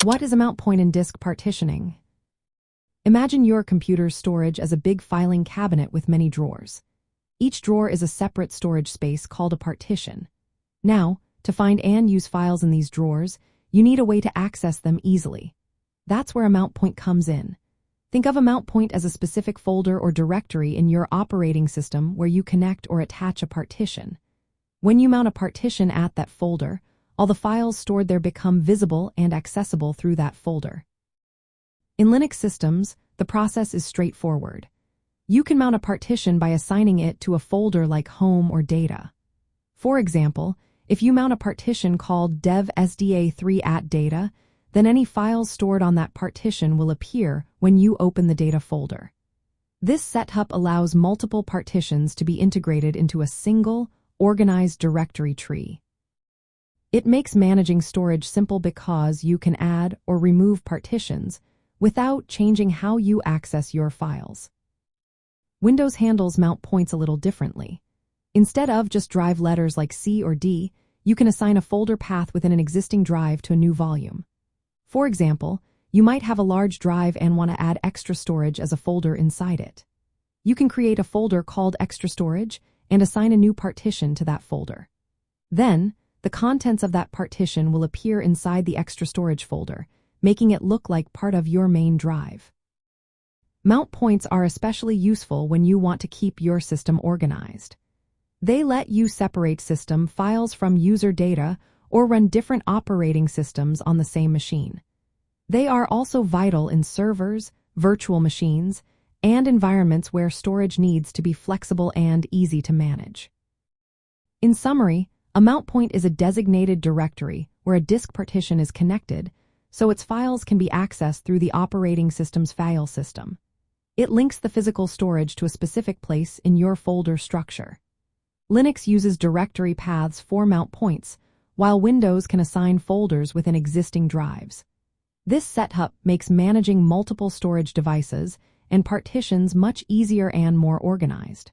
What is a mount point in disk partitioning? Imagine your computer's storage as a big filing cabinet with many drawers. Each drawer is a separate storage space called a partition. Now, to find and use files in these drawers, you need a way to access them easily. That's where a mount point comes in. Think of a mount point as a specific folder or directory in your operating system where you connect or attach a partition. When you mount a partition at that folder, all the files stored there become visible and accessible through that folder. In Linux systems, the process is straightforward. You can mount a partition by assigning it to a folder like Home or Data. For example, if you mount a partition called dev.sda3@data, then any files stored on that partition will appear when you open the data folder. This setup allows multiple partitions to be integrated into a single, organized directory tree. It makes managing storage simple because you can add or remove partitions without changing how you access your files. Windows handles mount points a little differently. Instead of just drive letters like C or D, you can assign a folder path within an existing drive to a new volume. For example, you might have a large drive and want to add extra storage as a folder inside it. You can create a folder called Extra Storage and assign a new partition to that folder. Then, the contents of that partition will appear inside the Extra Storage folder, making it look like part of your main drive. Mount points are especially useful when you want to keep your system organized. They let you separate system files from user data or run different operating systems on the same machine. They are also vital in servers, virtual machines, and environments where storage needs to be flexible and easy to manage. In summary, a mount point is a designated directory where a disk partition is connected, so its files can be accessed through the operating system's file system. It links the physical storage to a specific place in your folder structure. Linux uses directory paths for mount points, while Windows can assign folders within existing drives. This setup makes managing multiple storage devices and partitions much easier and more organized.